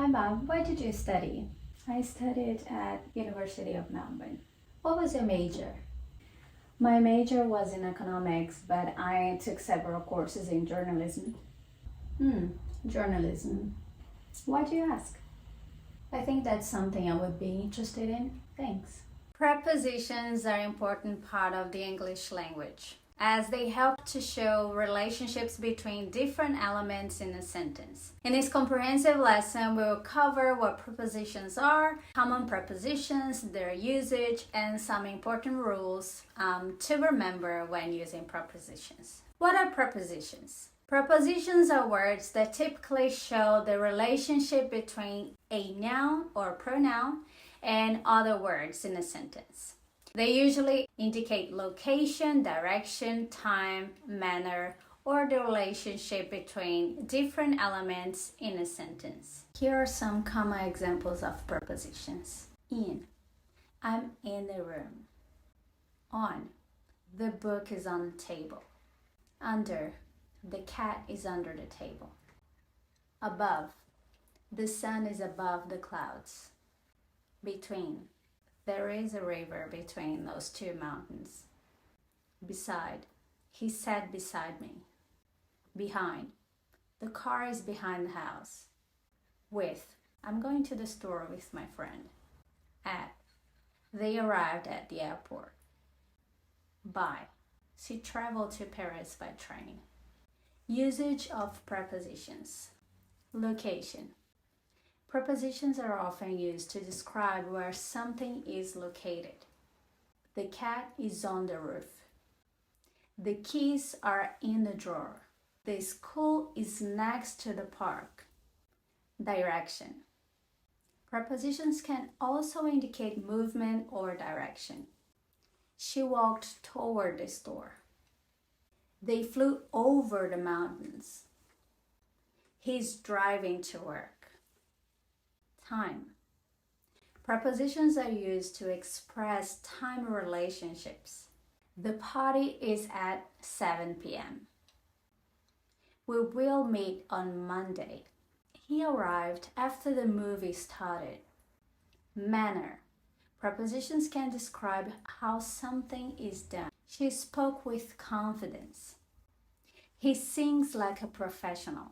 Hi Bob, what did you study? I studied at University of Melbourne. What was your major? My major was in economics, but I took several courses in journalism. Hmm, journalism. Why do you ask? I think that's something I would be interested in. Thanks. Prepositions are an important part of the English language, as they help to show relationships between different elements in a sentence. In this comprehensive lesson, we will cover what prepositions are, common prepositions, their usage, and some important rules to remember when using prepositions. What are prepositions? Prepositions are words that typically show the relationship between a noun or pronoun and other words in a sentence. They usually indicate location, direction, time, manner, or the relationship between different elements in a sentence. Here are some common examples of prepositions. In, I'm in the room. On, the book is on the table. Under, the cat is under the table. Above, the sun is above the clouds. Between, there is a river between those two mountains. Beside, he sat beside me. Behind, the car is behind the house. With, I'm going to the store with my friend. At, they arrived at the airport. By, she traveled to Paris by train. Usage of prepositions. Location. Prepositions are often used to describe where something is located. The cat is on the roof. The keys are in the drawer. The school is next to the park. Direction. Prepositions can also indicate movement or direction. She walked toward the store. They flew over the mountains. He's driving to work. Time. Prepositions are used to express time relationships. The party is at 7 p.m. We will meet on Monday. He arrived after the movie started. Manner. Prepositions can describe how something is done. She spoke with confidence. He sings like a professional.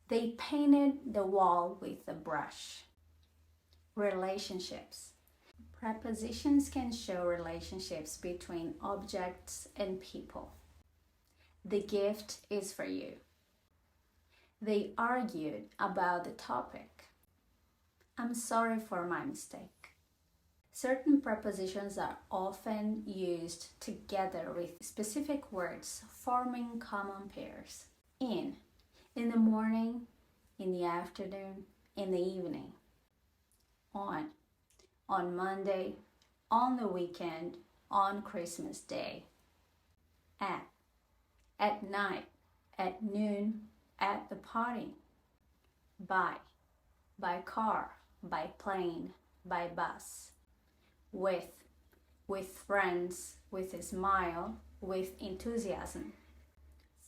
They painted the wall with a brush. Relationships. Prepositions can show relationships between objects and people. The gift is for you. They argued about the topic. I'm sorry for my mistake. Certain prepositions are often used together with specific words, forming common pairs. In the morning, in the afternoon, in the evening. On Monday, on the weekend, on Christmas Day. At night, at noon, at the party. By car, by plane, by bus. With friends, with a smile, with enthusiasm.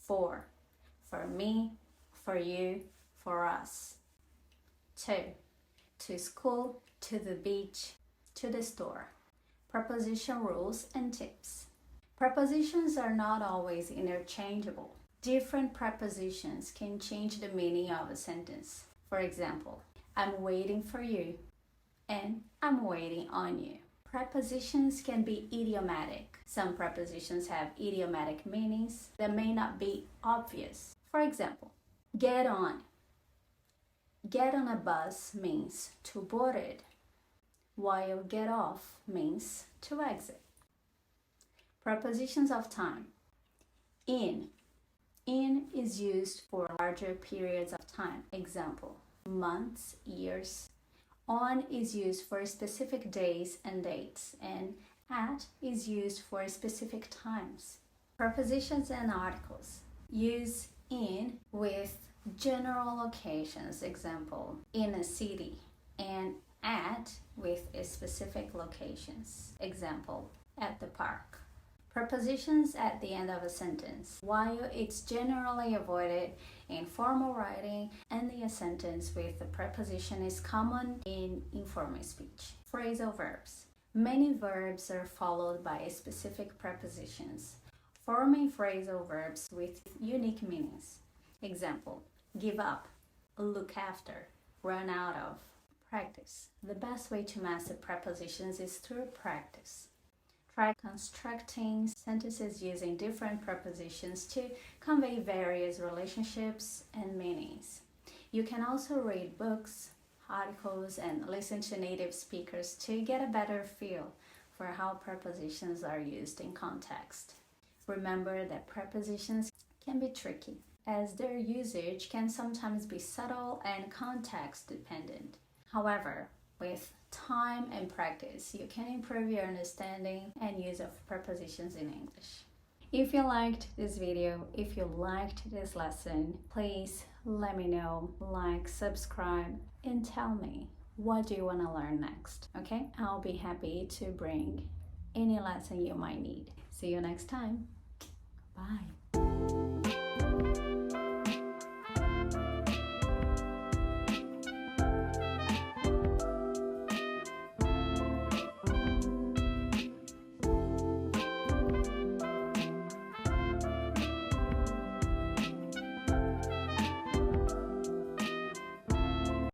For me, for you, for us. To school, to the beach, to the store. Preposition rules and tips. Prepositions are not always interchangeable. Different prepositions can change the meaning of a sentence. For example, I'm waiting for you and I'm waiting on you. Prepositions can be idiomatic. Some prepositions have idiomatic meanings that may not be obvious. For example, get on. Get on a bus means to board it, while get off means to exit. Prepositions of time. In is used for larger periods of time. Example, months, years. On is used for specific days and dates, and at is used for specific times. Prepositions and articles. Use in with general locations, example, in a city, and at with specific locations, example, at the park. Prepositions at the end of a sentence. While it's generally avoided in formal writing, ending a sentence with a preposition is common in informal speech. Phrasal verbs. Many verbs are followed by specific prepositions, forming phrasal verbs with unique meanings. Example: give up, look after, run out of. Practice. The best way to master prepositions is through practice. Try constructing sentences using different prepositions to convey various relationships and meanings. You can also read books, articles, and listen to native speakers to get a better feel for how prepositions are used in context. Remember that prepositions can be tricky, as their usage can sometimes be subtle and context dependent. However, with time and practice, you can improve your understanding and use of prepositions in English. If you liked this video, if you liked this lesson, please let me know, like, subscribe, and tell me what do you want to learn next, okay? I'll be happy to bring any lesson you might need. See you next time. Bye.